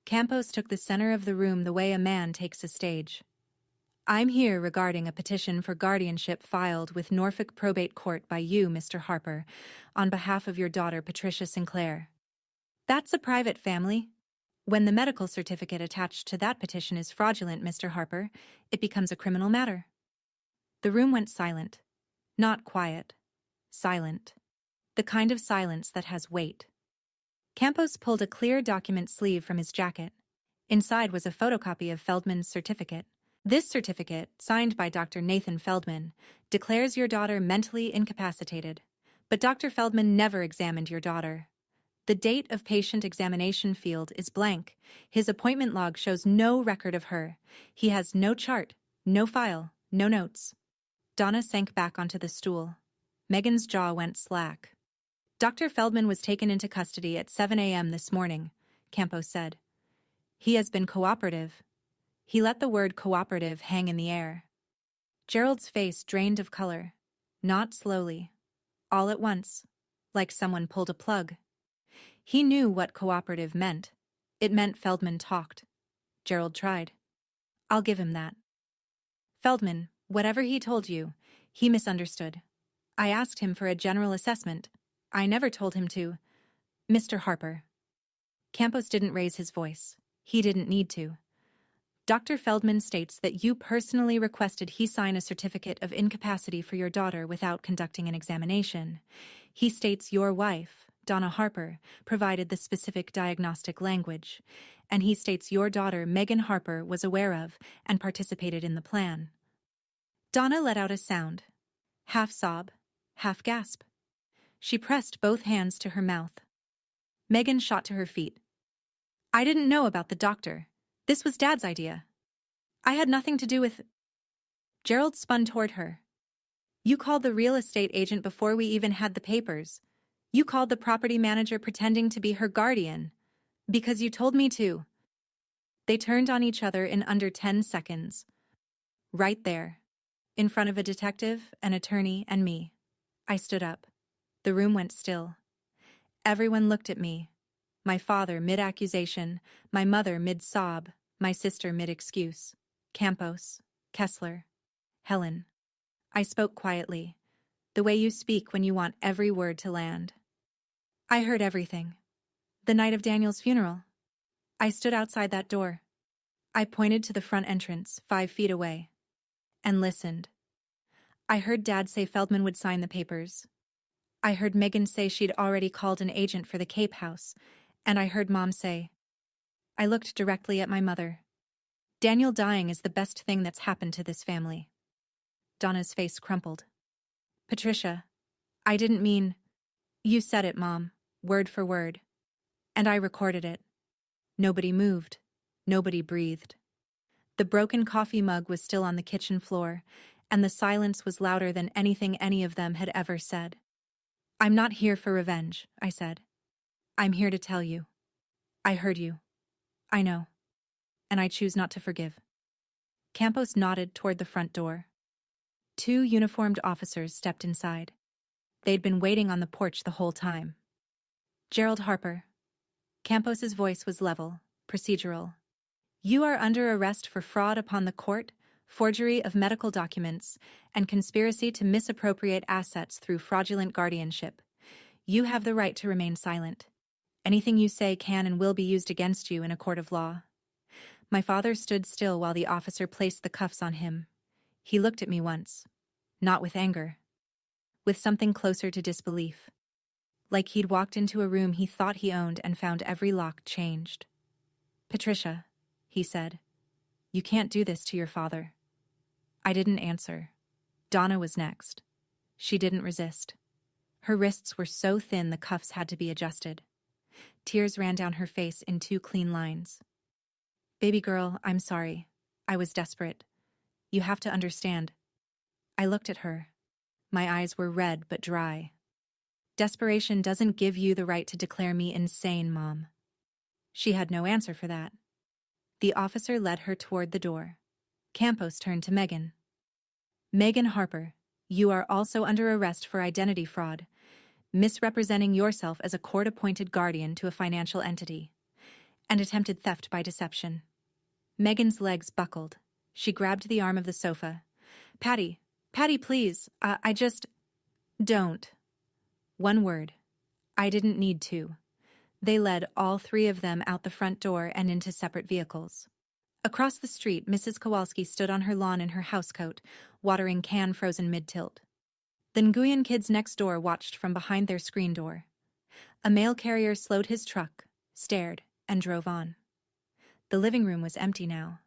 Campos took the center of the room the way a man takes a stage. "I'm here regarding a petition for guardianship filed with Norfolk Probate Court by you, Mr. Harper, on behalf of your daughter Patricia Sinclair. That's a private family. When the medical certificate attached to that petition is fraudulent, Mr. Harper, it becomes a criminal matter." The room went silent. Not quiet. Silent. The kind of silence that has weight. Campos pulled a clear document sleeve from his jacket. Inside was a photocopy of Feldman's certificate. "This certificate, signed by Dr. Nathan Feldman, declares your daughter mentally incapacitated. But Dr. Feldman never examined your daughter. The date of patient examination field is blank. His appointment log shows no record of her. He has no chart, no file, no notes." Donna sank back onto the stool. Megan's jaw went slack. "Dr. Feldman was taken into custody at 7 a.m. this morning," Campos said. "He has been cooperative." He let the word cooperative hang in the air. Gerald's face drained of color. Not slowly. All at once. Like someone pulled a plug. He knew what cooperative meant. It meant Feldman talked. Gerald tried. "I'll give him that." "Feldman, whatever he told you, he misunderstood. I asked him for a general assessment. I never told him to." "Mr. Harper." Campos didn't raise his voice. He didn't need to. "Dr. Feldman states that you personally requested he sign a certificate of incapacity for your daughter without conducting an examination. He states your wife, Donna Harper, provided the specific diagnostic language, and he states your daughter, Megan Harper, was aware of and participated in the plan." Donna let out a sound. Half sob, half gasp. She pressed both hands to her mouth. Megan shot to her feet. "I didn't know about the doctor. This was Dad's idea. I had nothing to do with—" Gerald spun toward her. "You called the real estate agent before we even had the papers. You called the property manager pretending to be her guardian. Because you told me to." They turned on each other in under 10 seconds. Right there. In front of a detective, an attorney, and me. I stood up. The room went still. Everyone looked at me. My father mid-accusation, my mother mid-sob, my sister mid-excuse. Campos, Kessler, Helen. I spoke quietly, the way you speak when you want every word to land. "I heard everything. The night of Daniel's funeral. I stood outside that door. I pointed to the front entrance, 5 feet away, and listened. I heard Dad say Feldman would sign the papers. I heard Megan say she'd already called an agent for the Cape House, and I heard Mom say—" I looked directly at my mother. "Daniel dying is the best thing that's happened to this family." Donna's face crumpled. "Patricia, I didn't mean—" "You said it, Mom, word for word. And I recorded it." Nobody moved. Nobody breathed. The broken coffee mug was still on the kitchen floor, and the silence was louder than anything any of them had ever said. "I'm not here for revenge," I said. "I'm here to tell you. I heard you. I know. And I choose not to forgive." Campos nodded toward the front door. 2 uniformed officers stepped inside. They'd been waiting on the porch the whole time. "Gerald Harper." Campos's voice was level, procedural. "You are under arrest for fraud upon the court, forgery of medical documents, and conspiracy to misappropriate assets through fraudulent guardianship. You have the right to remain silent. Anything you say can and will be used against you in a court of law." My father stood still while the officer placed the cuffs on him. He looked at me once. Not with anger. with something closer to disbelief. Like he'd walked into a room he thought he owned and found every lock changed. "Patricia," he said, "you can't do this to your father." I didn't answer. Donna was next. She didn't resist. Her wrists were so thin the cuffs had to be adjusted. Tears ran down her face in 2 clean lines. "Baby girl, I'm sorry. I was desperate. You have to understand." I looked at her. My eyes were red but dry. "Desperation doesn't give you the right to declare me insane, Mom." She had no answer for that. The officer led her toward the door. Campos turned to Megan. "Megan Harper, you are also under arrest for identity fraud, misrepresenting yourself as a court-appointed guardian to a financial entity, and attempted theft by deception." Megan's legs buckled. She grabbed the arm of the sofa. Patty, please, I just..." "Don't." One word. I didn't need to. They led all 3 of them out the front door and into separate vehicles. Across the street, Mrs. Kowalski stood on her lawn in her housecoat, watering can frozen mid-tilt. The Nguyen kids next door watched from behind their screen door. A mail carrier slowed his truck, stared, and drove on. The living room was empty now.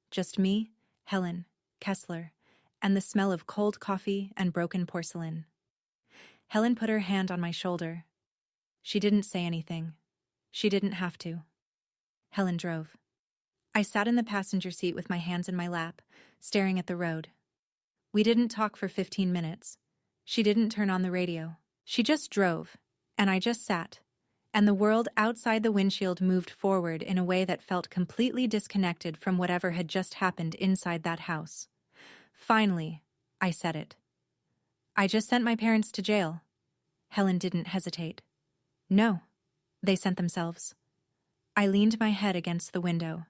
Just me, Helen, Kessler, and the smell of cold coffee and broken porcelain. Helen put her hand on my shoulder. She didn't say anything. She didn't have to. Helen drove. I sat in the passenger seat with my hands in my lap, staring at the road. We didn't talk for 15 minutes. She didn't turn on the radio. She just drove, and I just sat, and the world outside the windshield moved forward in a way that felt completely disconnected from whatever had just happened inside that house. Finally, I said it. "I just sent my parents to jail." Helen didn't hesitate. "No, they sent themselves." I leaned my head against the window.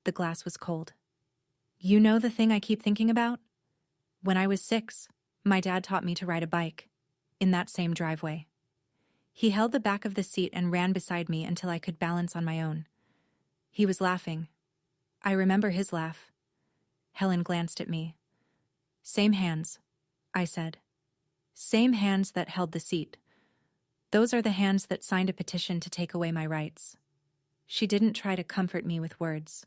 The glass was cold. "You know the thing I keep thinking about? When I was 6, my dad taught me to ride a bike, in that same driveway." He held the back of the seat and ran beside me until I could balance on my own. He was laughing. I remember his laugh. Helen glanced at me. "Same hands," I said. "Same hands that held the seat. Those are the hands that signed a petition to take away my rights." She didn't try to comfort me with words.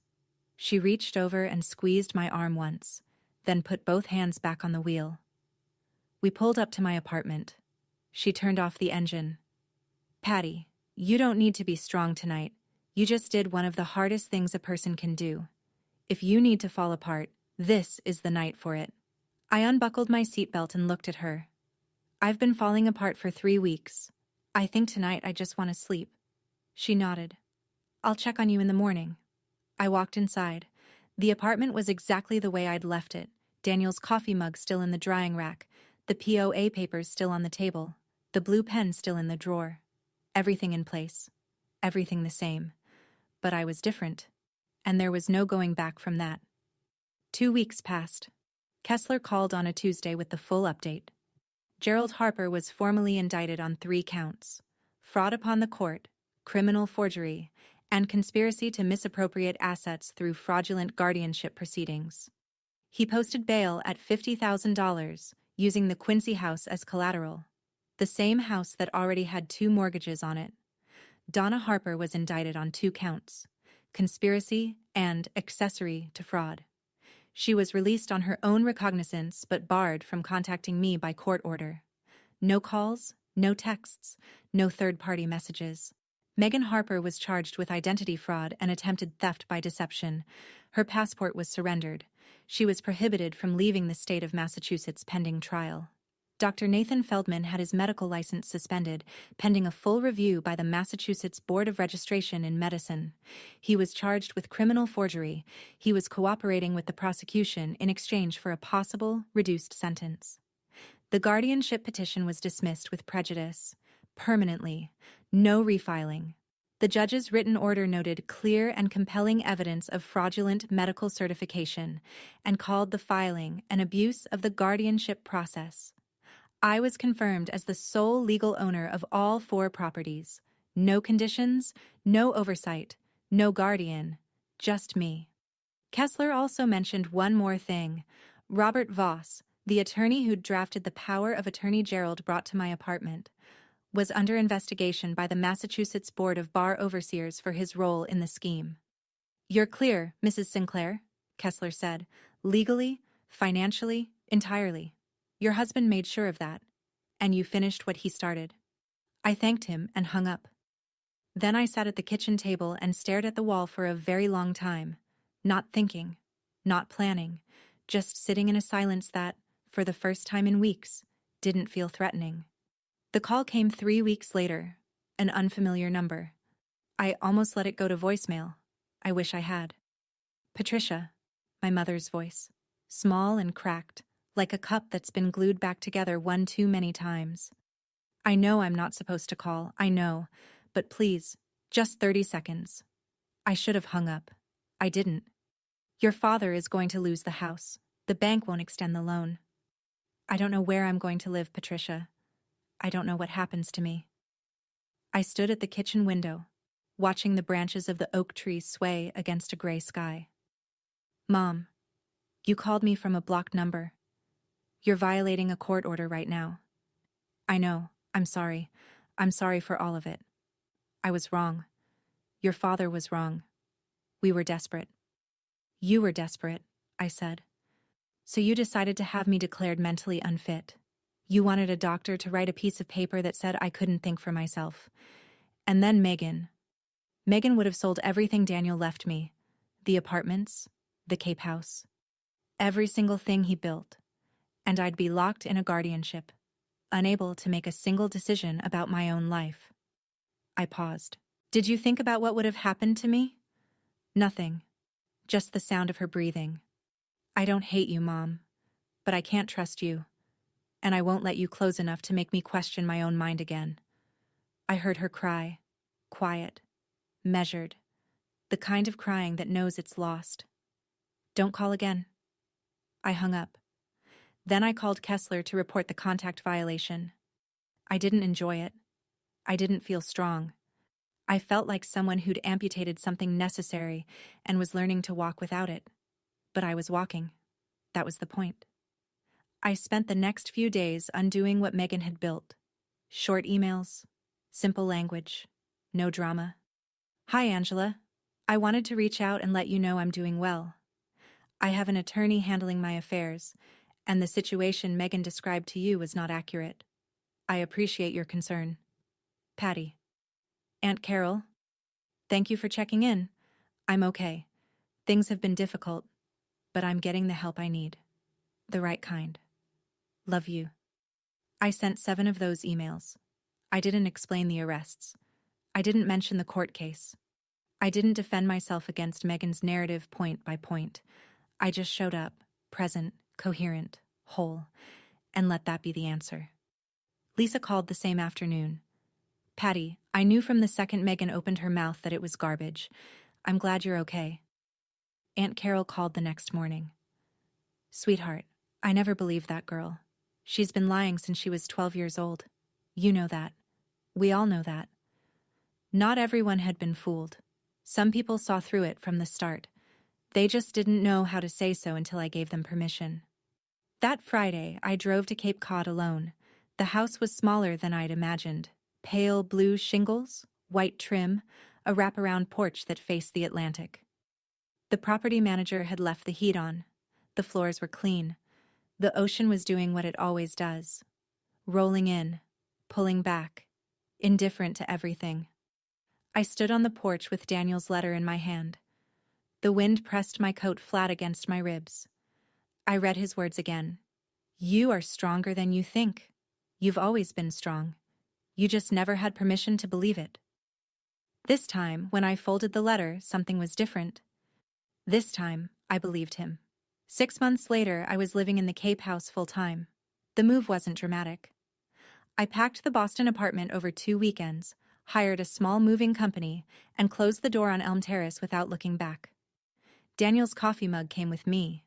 She reached over and squeezed my arm once, then put both hands back on the wheel. We pulled up to my apartment. She turned off the engine. "Patty, you don't need to be strong tonight. You just did one of the hardest things a person can do. If you need to fall apart, this is the night for it." I unbuckled my seatbelt and looked at her. "I've been falling apart for 3 weeks. I think tonight I just want to sleep." She nodded. "I'll check on you in the morning." I walked inside. The apartment was exactly the way I'd left it. Daniel's coffee mug still in the drying rack, the POA papers still on the table, the blue pen still in the drawer. Everything in place. Everything the same. But I was different. And there was no going back from that. 2 weeks passed. Kessler called on a Tuesday with the full update. Gerald Harper was formally indicted on 3 counts: fraud upon the court, criminal forgery, and conspiracy to misappropriate assets through fraudulent guardianship proceedings. He posted bail at $50,000, using the Quincy house as collateral, the same house that already had 2 mortgages on it. Donna Harper was indicted on 2 counts: conspiracy and accessory to fraud. She was released on her own recognizance but barred from contacting me by court order. No calls, no texts, no third-party messages. Megan Harper was charged with identity fraud and attempted theft by deception. Her passport was surrendered. She was prohibited from leaving the state of Massachusetts pending trial. Dr. Nathan Feldman had his medical license suspended, pending a full review by the Massachusetts Board of Registration in Medicine. He was charged with criminal forgery. He was cooperating with the prosecution in exchange for a possible reduced sentence. The guardianship petition was dismissed with prejudice. Permanently. No refiling. The judge's written order noted clear and compelling evidence of fraudulent medical certification and called the filing an abuse of the guardianship process. I was confirmed as the sole legal owner of all 4 properties. No conditions, no oversight, no guardian, just me. Kessler also mentioned one more thing: Robert Voss, The attorney who'd drafted the power of attorney Gerald brought to my apartment was under investigation by the Massachusetts Board of Bar Overseers for his role in the scheme. "You're clear, Mrs. Sinclair," Kessler said. "Legally, financially, entirely. Your husband made sure of that. And you finished what he started." I thanked him and hung up. Then I sat at the kitchen table and stared at the wall for a very long time, not thinking, not planning, just sitting in a silence that, for the first time in weeks, didn't feel threatening. The call came 3 weeks later, an unfamiliar number. I almost let it go to voicemail. I wish I had. "Patricia," my mother's voice, small and cracked, like a cup that's been glued back together one too many times. "I know I'm not supposed to call, I know, but please, just 30 seconds. I should have hung up. I didn't. Your father is going to lose the house. The bank won't extend the loan. I don't know where I'm going to live, Patricia. I don't know what happens to me." I stood at the kitchen window, watching the branches of the oak tree sway against a gray sky. "Mom, you called me from a blocked number. You're violating a court order right now. I know, I'm sorry. I'm sorry for all of it. I was wrong. Your father was wrong. We were desperate." "You were desperate," I said. "So you decided to have me declared mentally unfit. You wanted a doctor to write a piece of paper that said I couldn't think for myself. And then Megan. Megan would have sold everything Daniel left me. The apartments, the Cape House, every single thing he built. And I'd be locked in a guardianship, unable to make a single decision about my own life." I paused. "Did you think about what would have happened to me?" "Nothing. Just the sound of her breathing. I don't hate you, Mom, but I can't trust you. And I won't let you close enough to make me question my own mind again." I heard her cry, quiet, measured, the kind of crying that knows it's lost. "Don't call again." I hung up. Then I called Kessler to report the contact violation. I didn't enjoy it. I didn't feel strong. I felt like someone who'd amputated something necessary and was learning to walk without it. But I was walking. That was the point. I spent the next few days undoing what Megan had built. Short emails, simple language, no drama. "Hi, Angela. I wanted to reach out and let you know I'm doing well. I have an attorney handling my affairs, and the situation Megan described to you was not accurate. I appreciate your concern. Patty." "Aunt Carol, thank you for checking in. I'm okay. Things have been difficult, but I'm getting the help I need. The right kind. Love you." I sent 7 of those emails. I didn't explain the arrests. I didn't mention the court case. I didn't defend myself against Megan's narrative point by point. I just showed up, present, coherent, whole, and let that be the answer. Lisa called the same afternoon. "Patty, I knew from the second Megan opened her mouth that it was garbage. I'm glad you're okay." Aunt Carol called the next morning. "Sweetheart, I never believed that girl. She's been lying since she was 12 years old. You know that. We all know that." Not everyone had been fooled. Some people saw through it from the start. They just didn't know how to say so until I gave them permission. That Friday, I drove to Cape Cod alone. The house was smaller than I'd imagined. Pale blue shingles, white trim, a wraparound porch that faced the Atlantic. The property manager had left the heat on. The floors were clean. The ocean was doing what it always does. Rolling in, pulling back, indifferent to everything. I stood on the porch with Daniel's letter in my hand. The wind pressed my coat flat against my ribs. I read his words again. "You are stronger than you think. You've always been strong. You just never had permission to believe it." This time, when I folded the letter, something was different. This time, I believed him. 6 months later, I was living in the Cape House full-time. The move wasn't dramatic. I packed the Boston apartment over 2 weekends, hired a small moving company, and closed the door on Elm Terrace without looking back. Daniel's coffee mug came with me.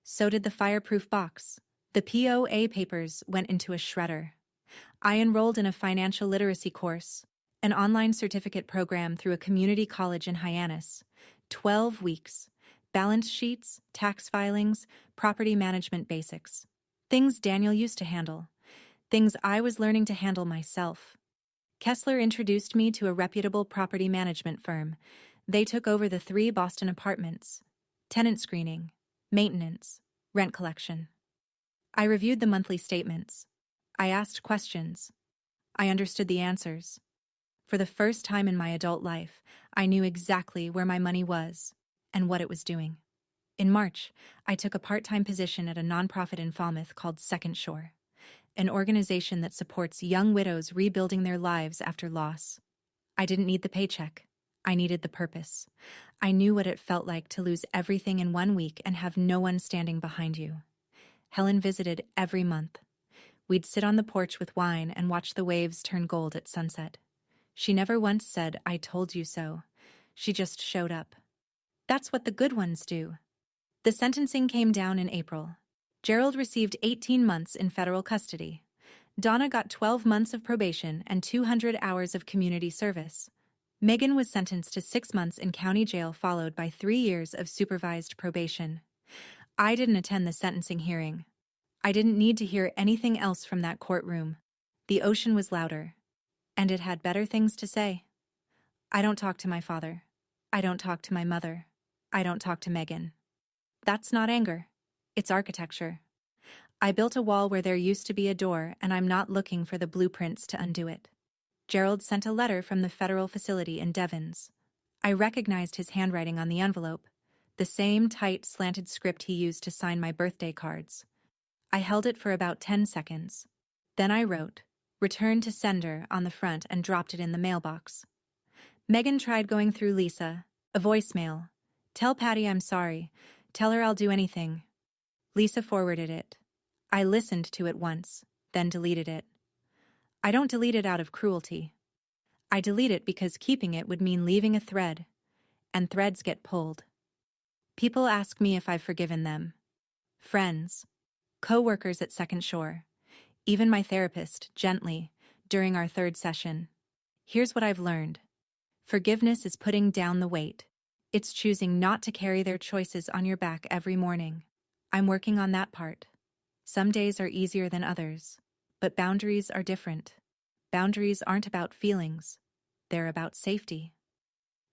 So did the fireproof box. The POA papers went into a shredder. I enrolled in a financial literacy course, an online certificate program through a community college in Hyannis. 12 weeks. Balance sheets, tax filings, property management basics. Things Daniel used to handle. Things I was learning to handle myself. Kessler introduced me to a reputable property management firm. They took over the 3 Boston apartments. Tenant screening, maintenance, rent collection. I reviewed the monthly statements. I asked questions. I understood the answers. For the first time in my adult life, I knew exactly where my money was and what it was doing. In March, I took a part-time position at a nonprofit in Falmouth called Second Shore, an organization that supports young widows rebuilding their lives after loss. I didn't need the paycheck. I needed the purpose. I knew what it felt like to lose everything in 1 week and have no one standing behind you. Helen visited every month. We'd sit on the porch with wine and watch the waves turn gold at sunset. She never once said, "I told you so." She just showed up. That's what the good ones do. The sentencing came down in April. Gerald received 18 months in federal custody. Donna got 12 months of probation and 200 hours of community service. Megan was sentenced to 6 months in county jail, followed by 3 years of supervised probation. I didn't attend the sentencing hearing. I didn't need to hear anything else from that courtroom. The ocean was louder, and it had better things to say. I don't talk to my father. I don't talk to my mother. I don't talk to Megan. That's not anger. It's architecture. I built a wall where there used to be a door, and I'm not looking for the blueprints to undo it. Gerald sent a letter from the federal facility in Devons. I recognized his handwriting on the envelope, the same tight, slanted script he used to sign my birthday cards. I held it for about 10 seconds. Then I wrote, "Return to sender," on the front and dropped it in the mailbox. Megan tried going through Lisa, a voicemail. "Tell Patty I'm sorry. Tell her I'll do anything." Lisa forwarded it. I listened to it once, then deleted it. I don't delete it out of cruelty. I delete it because keeping it would mean leaving a thread, and threads get pulled. People ask me if I've forgiven them. Friends, co-workers at Second Shore, even my therapist, gently, during our 3rd session. Here's what I've learned. Forgiveness is putting down the weight. It's choosing not to carry their choices on your back every morning. I'm working on that part. Some days are easier than others, but boundaries are different. Boundaries aren't about feelings. They're about safety.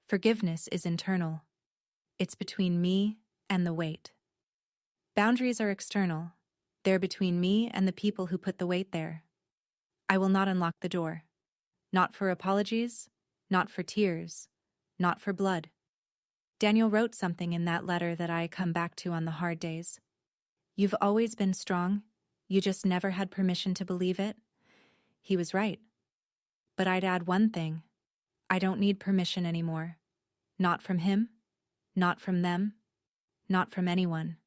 Forgiveness is internal. It's between me and the weight. Boundaries are external. They're between me and the people who put the weight there. I will not unlock the door. Not for apologies, not for tears, not for blood. Daniel wrote something in that letter that I come back to on the hard days. You've always been strong. You just never had permission to believe it. He was right. But I'd add one thing. I don't need permission anymore. Not from him, not from them, not from anyone.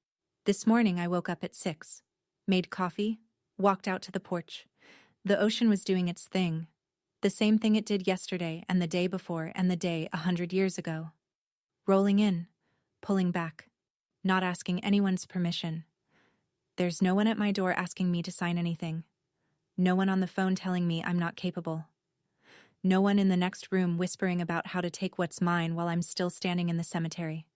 This morning I woke up at 6, made coffee, walked out to the porch. The ocean was doing its thing. The same thing it did yesterday and the day before and the day 100 years ago. Rolling in, pulling back, not asking anyone's permission. There's no one at my door asking me to sign anything. No one on the phone telling me I'm not capable. No one in the next room whispering about how to take what's mine while I'm still standing in the cemetery.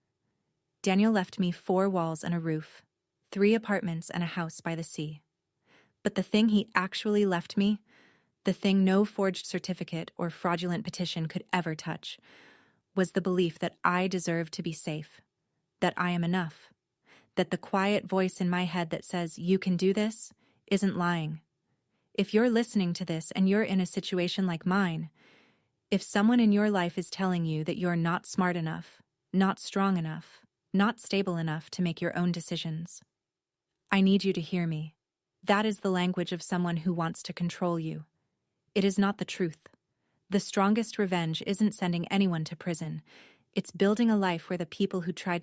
Daniel left me 4 walls and a roof, 3 apartments and a house by the sea. But the thing he actually left me, the thing no forged certificate or fraudulent petition could ever touch, was the belief that I deserve to be safe, that I am enough, that the quiet voice in my head that says, "You can do this," isn't lying. If you're listening to this and you're in a situation like mine, if someone in your life is telling you that you're not smart enough, not strong enough, not stable enough to make your own decisions, I need you to hear me. That is the language of someone who wants to control you. It is not the truth. The strongest revenge isn't sending anyone to prison. It's building a life where the people who tried to